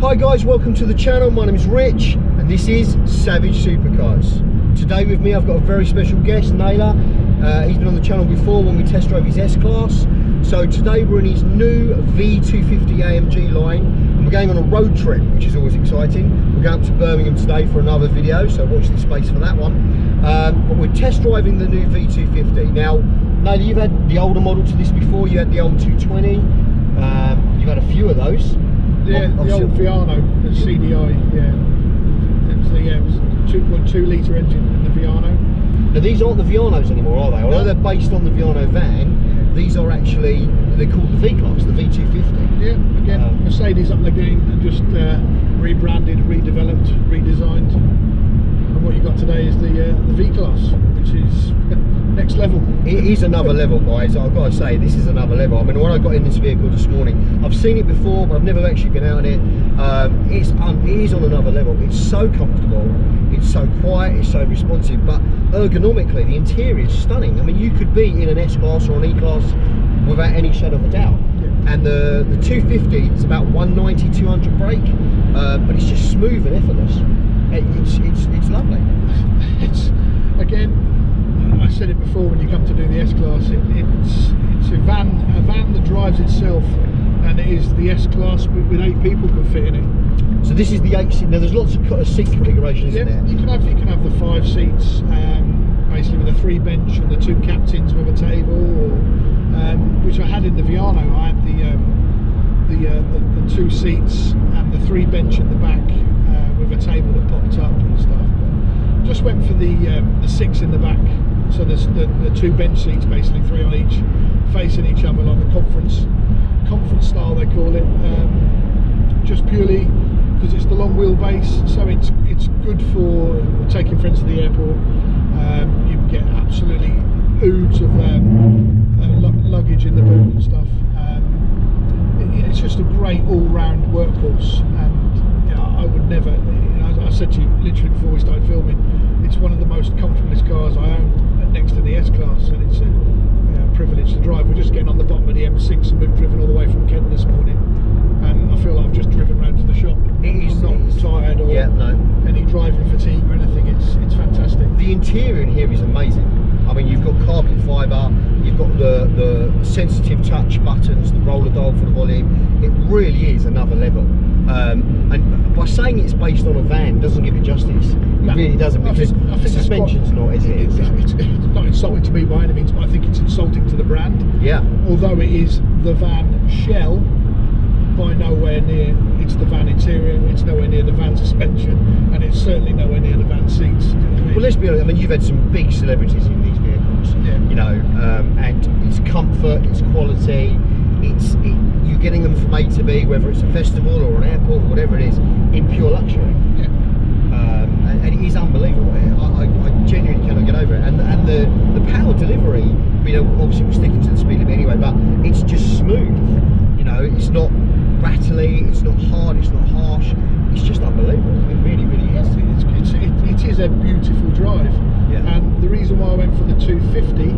Hi guys, welcome to the channel. My name is Rich and this is Savage Supercars. Today with me I've got a very special guest, Naylor. He's been on the channel before when we test drove his S-Class. So today we're in his new V250 AMG line and we're going on a road trip, which is always exciting. We're going up to Birmingham today for another video, so watch the space for that one. But we're test driving the new V250. Now, Naylor, you've had the older model to this before. You had the old 220. You've had a few of those. Yeah, the old Viano, the CDI, it was a 2.2 litre engine in the Viano. Now these aren't the Vianos anymore, are they? Although they're based on the Viano van, these are actually, they're called the V Class, the V250. Yeah, again, Mercedes up the game and just rebranded, redeveloped, redesigned. And what you got today is the V Class, which is next level. It is another level, guys. I've got to say, this is another level. I mean, when I got in this vehicle this morning, I've seen it before, but I've never actually been out in it. It is on another level. It's so comfortable, it's so quiet, it's so responsive, but ergonomically, the interior is stunning. I mean, you could be in an S-Class or an E-Class without any shadow of a doubt. Yeah. And the 250 is about 190, 200 brake, but it's just smooth and effortless. It's lovely. It's, again, I said it before, when you come to do the S-Class, it's a van that drives itself, and it is the S-Class with 8 people can fit in it. So this is the 8 seat. Now there's lots of seat configurations in there. You can have the 5 seats, basically with a 3 bench and the 2 captains with a table, or, which I had in the Viano. I had the 2 seats and the 3 bench in the back with a table that popped up and stuff. But just went for the 6 in the back. So there's the 2 bench seats, basically 3 on each, facing each other like the conference style they call it. Just purely because it's the long wheelbase, so it's good for taking friends to the airport. You can get absolutely oodles of luggage in the boot and stuff. It's just a great all-round workhorse, and I would never, I said to you literally before we started filming, it's one of the most comfortablest cars I own, next to the S-Class, and it's a privilege to drive. We're just getting on the bottom of the M6 and we've driven all the way from Kent this morning, and I feel like I've just driven round to the shop. I'm not tired or any driving fatigue or anything. It's fantastic. The interior in here is amazing. I mean, you've got carbon fibre, you've got the sensitive touch buttons, the roller dial for the volume. It really is another level. And by saying it's based on a van doesn't give it justice. It really doesn't, because the suspension's not, is it? It's not insulting to me by any means, but I think it's insulting to the brand. Yeah. Although it is the van shell, by nowhere near, it's the van interior, it's nowhere near the van suspension, and it's certainly nowhere near the van seats. You know what I mean? Well, let's be honest, I mean, you've had some big celebrities in these vehicles, you know, and it's comfort, it's quality, you're getting them from A to B, whether it's a festival or an airport or whatever it is, in pure luxury. Yeah. And it is unbelievable. I genuinely cannot get over it. And the power delivery, you know, obviously we're sticking to the speed limit anyway, but it's just smooth. You know, it's not rattly, it's not hard, it's not harsh. It's just unbelievable. It really, really is. It is a beautiful drive. Yeah. And the reason why I went for the 250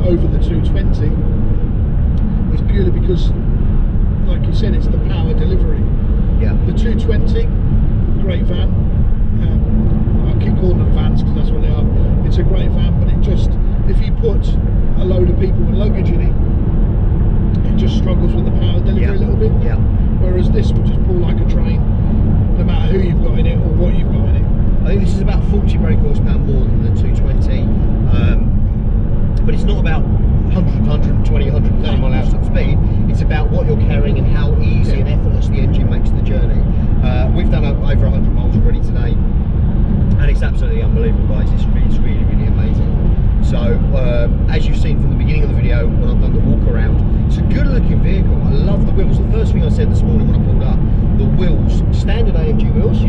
over the 220 is purely because, like you said, it's the power delivery. Yeah. The 220, great van. I keep calling them vans because that's what they are. It's a great van, but it just, if you put a load of people with luggage in it, it just struggles with the power delivery a little bit. Yeah. Whereas this will just pull like a train, no matter who you've got in it or what you've got in it. I think this is about 40 brake horsepower more than the 220, but it's not about 100, 120, 130 mile an hour top speed. It's about what you're carrying and how easy and effortless the engine makes the journey. We've done over 100 miles already today, and it's absolutely unbelievable, guys. It's really, really amazing. So, as you've seen from the beginning of the video, when I've done the walk around, it's a good looking vehicle. I love the wheels. The first thing I said this morning when I pulled up, the wheels, standard AMG wheels,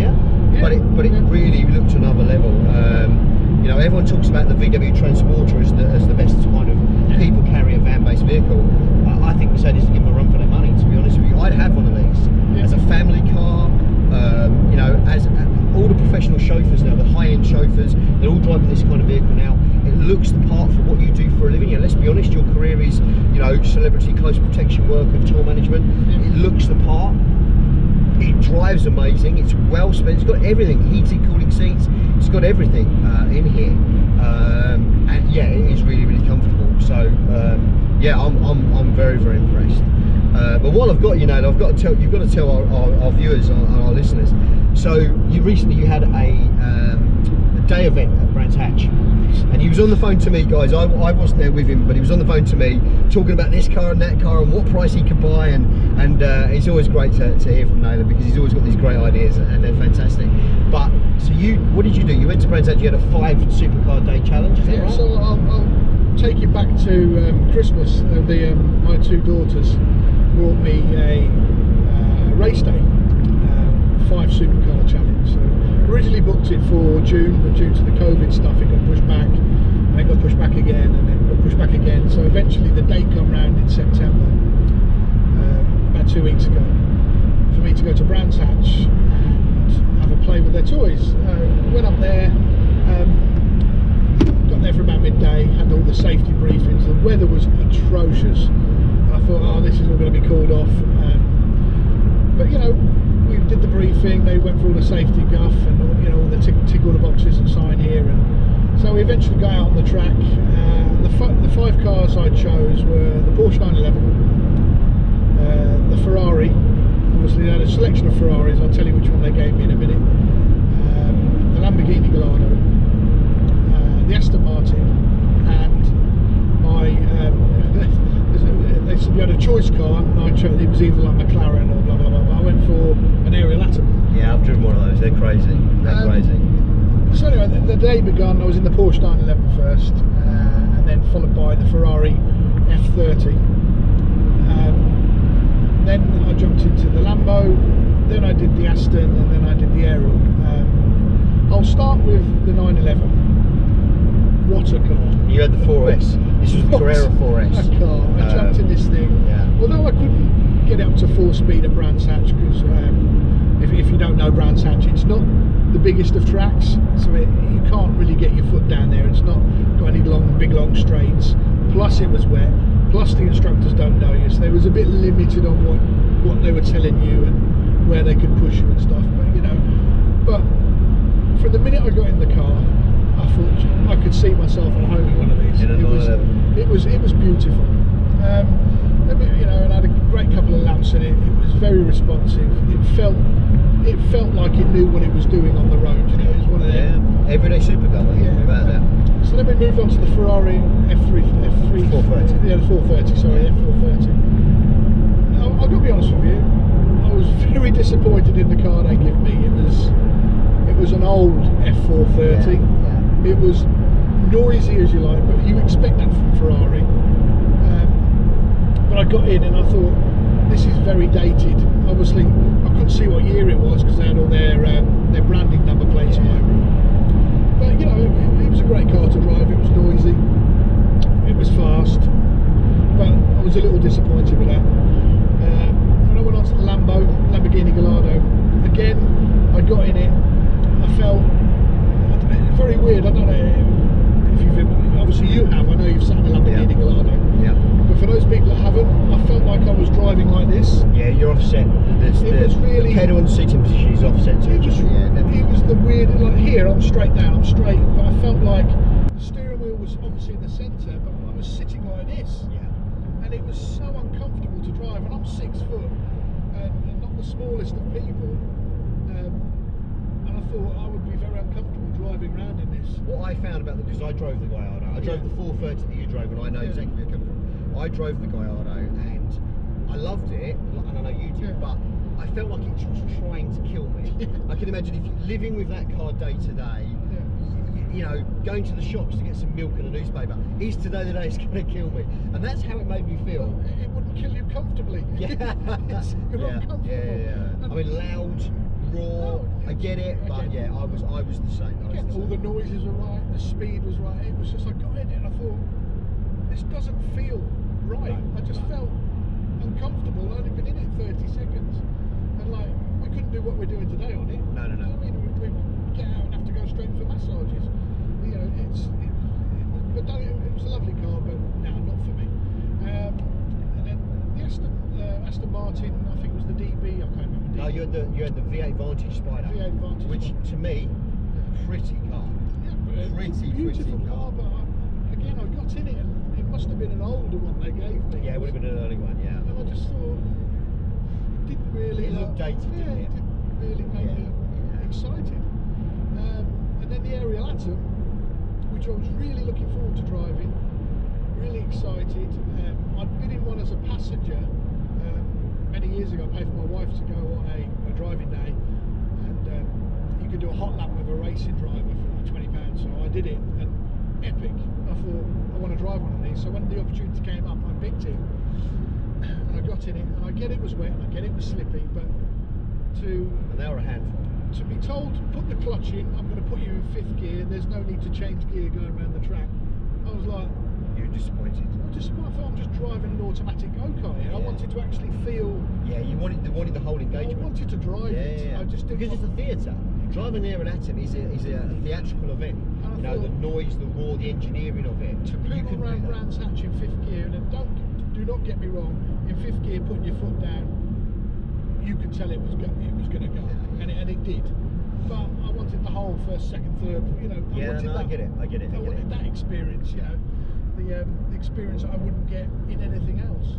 but it really looked another level. You know, everyone talks about the VW Transporter as the best kind of people carry a van-based vehicle. I think Mercedes will give them a run for their money, to be honest with you. I'd have one of these as a family car. You know, as all the professional chauffeurs now, the high-end chauffeurs, they're all driving this kind of vehicle now. It looks the part for what you do for a living. You know, let's be honest, your career is, you know, celebrity close protection work and tour management. It looks the part. It drives amazing. It's well spent. It's got everything: heated, cooling seats. It's got everything in here, and yeah, it is really, really comfortable. So yeah, I'm very, very impressed. But while I've got you, Nate, I've got to tell you've got to tell our viewers and our listeners. So you recently had a day event at Brands Hatch, and he was on the phone to me, guys. I wasn't there with him, but he was on the phone to me talking about this car and that car and what price he could buy, and it's always great to hear from Naylor, because he's always got these great ideas and they're fantastic. But so what did you do? You went to Brands Hatch. You had a 5 supercar day challenge. Is that right? So I'll take you back to Christmas. My 2 daughters brought me a race day, 5 supercar challenge. So originally booked it for June, but due to the COVID stuff, it got pushed back, and it got pushed back again, and then got pushed back again. So eventually the date come round in September, about 2 weeks ago, for me to go to Brands Hatch and have a play with their toys. Went up there, got there for about midday, had all the safety briefings. The weather was atrocious. I thought, oh, this is all going to be called off. But you know, we did the briefing. They went through all the safety guff and all the tick all the boxes and sign here. And so we eventually got out on the track. The 5 cars I chose were the Porsche 911, the Ferrari. Obviously, they had a selection of Ferraris. I'll tell you which one they gave me in a minute. The Lamborghini Gallardo, the Aston Martin, and my. They said you had a choice car, and I chose. It was either like McLaren or blah blah blah. But I went for an Ariel Atom. Yeah, I've driven one of those. They're crazy. They're crazy. So anyway, the day begun. I was in the Porsche 911 first, and then followed by the Ferrari F30. Then I jumped into the Lambo. Then I did the Aston, and then I did the Ariel. I'll start with the 911. What a car! You had the 4S. This was the Carrera 4S. A car! I jumped in this thing. Yeah. Although I couldn't get up to 4 speed at Brands Hatch, because if you don't know Brands Hatch, it's not the biggest of tracks, so you can't really get your foot down there. It's not got any big long straights. Plus it was wet. Plus the instructors don't know you, so they was a bit limited on what they were telling you and where they could push you and stuff. But you know, but from the minute I got in the car, I thought I could see myself at home in one of these. It was beautiful. You know, and I had a great couple of laps in it. It was very responsive. It felt like it knew what it was doing on the road. You know, it was one of them. Everyday supercar. Yeah, about that. So then we moved on to the Ferrari F430. Yeah, the 430. Sorry, F430. I've got to be honest with you. I was very disappointed in the car they gave me. It was an old F430. Yeah. It was noisy as you like, but you expect that from Ferrari. But I got in and I thought, this is very dated. Obviously, I couldn't see what year it was because they had all their branding number plates all over it. But you know, it was a great car to drive. It was noisy. It was fast. But I was a little disappointed with that. When I went on to the Lamborghini Gallardo, again, I got in it. I felt very weird. I don't know if you've obviously you have. I know you've sat in a Lamborghini Gallardo. Yeah. But for those people that haven't, I felt like I was driving like this. Yeah, you're offset. It was really, the pedal and seating position is offset. It was the weird. Like here, I'm straight down. I'm straight, but I felt like the steering wheel was obviously in the centre, but I was sitting like this. Yeah. And it was so uncomfortable to drive. And I'm 6 foot, and not the smallest of people. And I thought I would be very uncomfortable driving around in this. What I found about because I drove the Gallardo, I drove the 430 that you drove, and I know exactly where you're coming from. I drove the Gallardo and I loved it, and I know you did, but I felt like it was trying to kill me. I can imagine if you're living with that car day to day, you know, going to the shops to get some milk and a newspaper, is today the day it's going to kill me? And that's how it made me feel. It wouldn't kill you comfortably. Yeah. You're uncomfortable. Yeah. I mean, loud, raw, I get it, but yeah, I was the same. All the noises were right, the speed was right. It was just, I got in it and I thought, this doesn't feel right. I just felt uncomfortable. I'd only been in it 30 seconds, and like we couldn't do what we're doing today on it. No. You know what I mean, we get out and have to go straight for massages. You know, it was a lovely car, but no, not for me. And then the Aston Martin, I think it was the DB, I can't remember. No, you had the V8 Vantage Spider, V8 Vantage which Spider. to me, pretty car. Yeah, but Pretty beautiful car. But again, I got in it, and it must have been an older one they gave me. Yeah, it would have been an early one. Yeah. And I just thought it didn't really. It looked dated, yeah, didn't it? It didn't really make me excited. And then the Ariel Atom, which I was really looking forward to driving, really excited. I'd been in one as a passenger many years ago. I paid for my wife to go on a driving day, and you could do a hot lap with a racing driver for like £20. So I did it, and epic. I thought, I want to drive one of these. So when the opportunity came up, I picked it, and I got in it. And I get it was wet, and I get it was slippy, but And they were a handful. to be told, put the clutch in, I'm going to put you in 5th gear, and there's no need to change gear going around the track. I was like, You were disappointed. I thought I'm just driving an automatic go-kart here. I wanted to actually feel. Yeah, you wanted the whole engagement. I wanted to drive it. I just didn't because it's a theatre. Driving there an Atom is a theatrical event. And You know, the noise, the roar, the engineering of it. To put on around Brands Hatch in 5th gear, and then do not get me wrong, in 5th gear, putting your foot down, you could tell it was going to go, and it did. But I wanted the whole 1st, 2nd, 3rd. You know, I get it. I wanted that experience. You know, the experience I wouldn't get in anything else.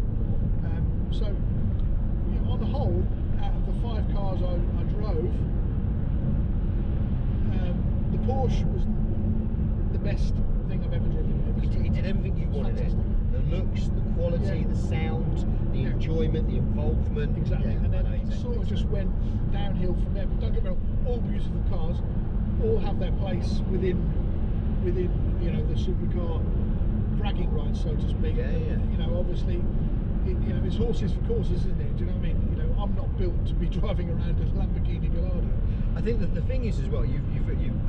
So, you know, on the whole, out of the 5 cars I drove, the Porsche was the best thing I've ever driven. It did everything you wanted. The looks, the quality, the sound, the enjoyment, the involvement. Exactly. And then it sort of just went downhill from there. But don't get me wrong, all beautiful cars, all have their place within you know, the supercar bragging rights, so to speak. You know, obviously, it's horses for courses, isn't it? Do you know what I mean? You know, I'm not built to be driving around a Lamborghini Gallardo. I think that the thing is as well, you've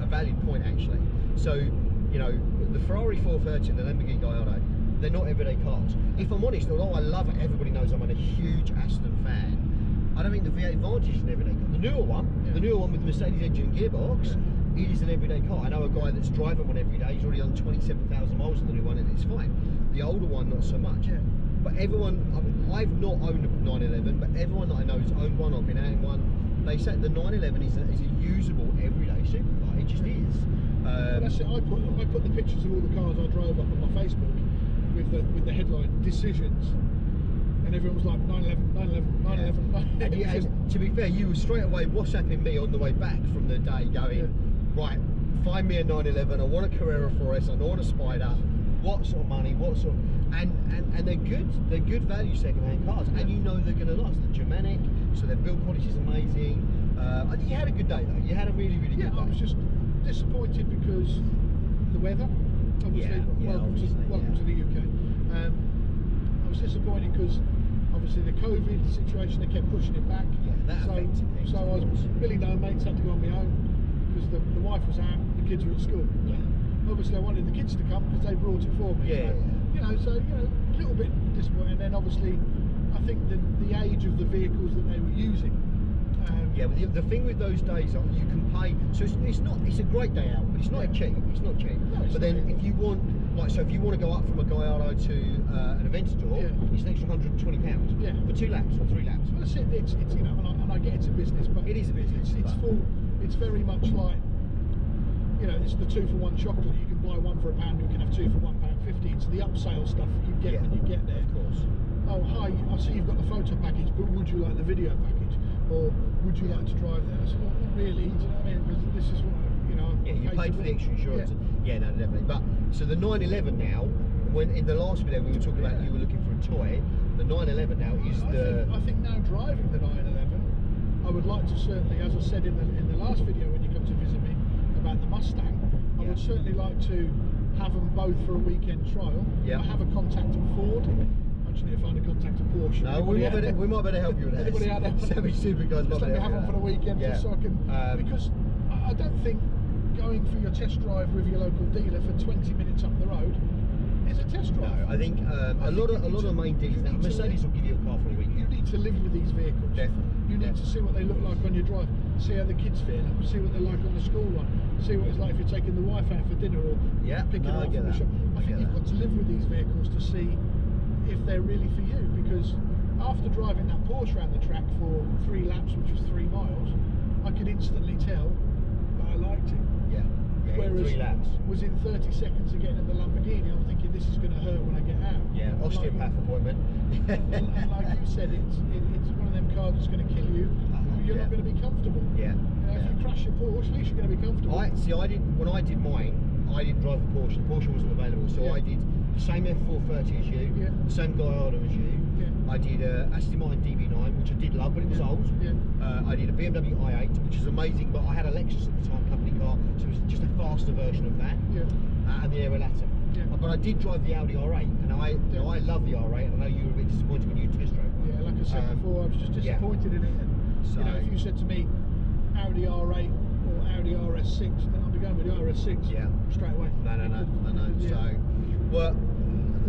a valid point actually. So, you know, the Ferrari 430 and the Lamborghini Gallardo, they're not everyday cars. If I'm honest, although I love it, everybody knows I'm a huge Aston fan, I don't think the V8 Vantage is an everyday car. The newer one with the Mercedes engine and gearbox, it is an everyday car. I know a guy that's driving one every day. He's already done 27,000 miles on the new one, and it's fine. The older one, not so much. But everyone, I mean, I've not owned a 911, but everyone that I know has owned one or been out in one. They say the 911 is a usable everyday supercar. It just is. Well, that's it. I put the pictures of all the cars I drove up on my Facebook with the headline "Decisions." And everyone was like 911, 911, 911, 911. And to be fair, you were straight away WhatsApping me on the way back from the day going, right, find me a 911, I want a Carrera 4S, I want a Spider, what sort of money, what sort of, and they're good value second-hand cars, and you know they're going to last. They're Germanic, so their build quality is amazing. I think you had a good day though, you had a really, really good day. I was just disappointed because the weather, obviously, welcome to the UK. I was disappointed because obviously the COVID situation, they kept pushing it back. That affected things. So I was Billy no mates, had to go on my own because the wife was out, the kids were at school. Obviously I wanted the kids to come because they brought it for me. So a little bit disappointed. And then obviously I think the age of the vehicles that they were using. But the thing with those days, you can pay. So it's a great day out, but it's not cheap. It's not cheap. No, but then if you want, if you want to go up from a Gallardo to an Aventador, it's an extra £120 for 2 laps or 3 laps. Well, that's it. It's you know, and I get it's a business, but it is a business. It's full. It's very much like, you know, it's the 2-for-1 chocolate. You can buy one for £1, you can have 2 for £1.50. It's the upsale stuff that you get when you get there. Of course. Oh, hi, I see you've got the photo package, but would you like the video package? Or would you like to drive there? I said, well, not really, do you know what I mean? Because this is what, you know, you paid for the extra insurance. No, definitely. But, so the 911 now, when in the last video we were talking about you were looking for a toy, the 911 now is I think now driving the 911, I would like to certainly, as I said in the last video when you come to visit me about the Mustang, I would certainly like to have them both for a weekend trial. I have a contact at Ford. I just need to find a contact at Porsche. No, we might better help you with that. Anybody out there? Savage Supercars. Just let me have one for the weekend, just so I can. Because I don't think going for your test drive with your local dealer for 20 minutes up the road is a test drive. No, I think a lot of the main dealers. Mercedes will give you a car for a weekend. You need to live with these vehicles. Definitely. You need to see what they look like on your drive. See how the kids feel. See what they're like on the school run. See what it's like if you're taking the wife out for dinner or picking her up from the shop. I think you've got to live with these vehicles to see if they're really for you, because after driving that Porsche around the track for 3 laps, which was 3 miles, I could instantly tell that I liked it. Yeah. Yeah, Whereas 3 laps. was in 30 seconds of getting in the Lamborghini, I'm thinking this is going to hurt when I get out. Yeah, osteopath appointment. and like you said, it's one of them cars that's going to kill you. You're not going to be comfortable. Yeah. If you crash your Porsche, at least you're going to be comfortable. When I did mine, I didn't drive the Porsche. The Porsche wasn't available, so I did the same F430 as you, the same Gallardo as you. I did a Aston Martin DB9, which I did love, but it was old. I did a BMW i8, which is amazing, but I had a Lexus at the time, company car, so it was just a faster version of that. And the Aerolatum. But I did drive the Audi R8, and I love the R8. I know you were a bit disappointed when you test drove one. Yeah, like I said before, I was just disappointed in it. And, so, if you said to me Audi R8 or Audi RS6, then I'd be going with the RS6 straight away. No. So, well,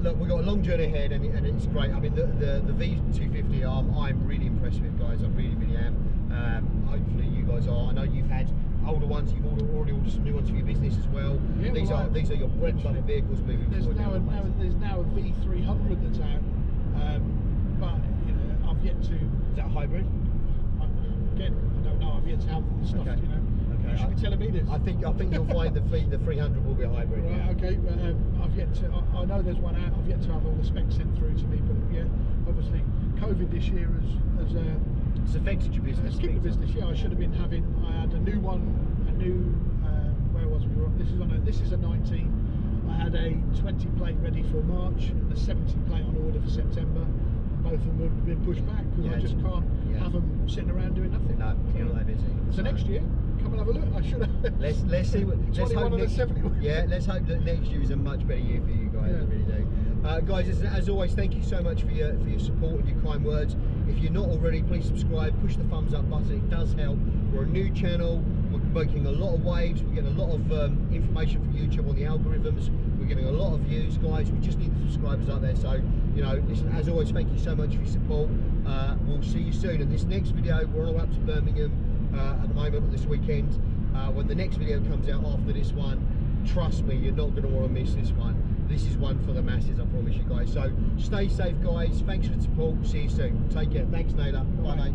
look, we've got a long journey ahead, and it's great. I mean, the V250 I'm really impressed with, guys. I really am. Hopefully you guys are. I know you've had older ones. You've already ordered some new ones for your business as well. Yeah, these are your bread and butter vehicles moving forward. There's now a V300 that's out, but I've yet to. Is that a hybrid? Again, I don't know. I've yet to have the stuff. You should be telling me this. I think you'll find the 300 will be a hybrid. Right, okay, but I've yet to. I know there's one out. I've yet to have all the specs sent through to me. But yeah, obviously, COVID this year has it's affected your business. It's kicked the business. Yeah, I should have been having. I had a new one. Where was we? This is a 19. I had a 20 plate ready for March and a 70 plate on order for September. Both of them have been pushed back because I just can't have them sitting around doing nothing. No, you're not busy. So next year, come and have a look. I should have. Let's see what. Let's hope next, 70. Yeah, let's hope that next year is a much better year for you guys. I really do. Guys, as always, thank you so much for your support and your kind words. If you're not already, please subscribe. Push the thumbs up button. It does help. We're a new channel. We're making a lot of waves. We're getting a lot of information from YouTube on the algorithms. We're getting a lot of views, guys. We just need the subscribers up there. So, listen, as always, thank you so much for your support. We'll see you soon. And this next video, we're all up to Birmingham at the moment, this weekend. When the next video comes out after this one, trust me, you're not going to want to miss this one. This is one for the masses, I promise you guys. So stay safe, guys. Thanks for the support. See you soon. Take care. Thanks, Naylor. Bye, mate.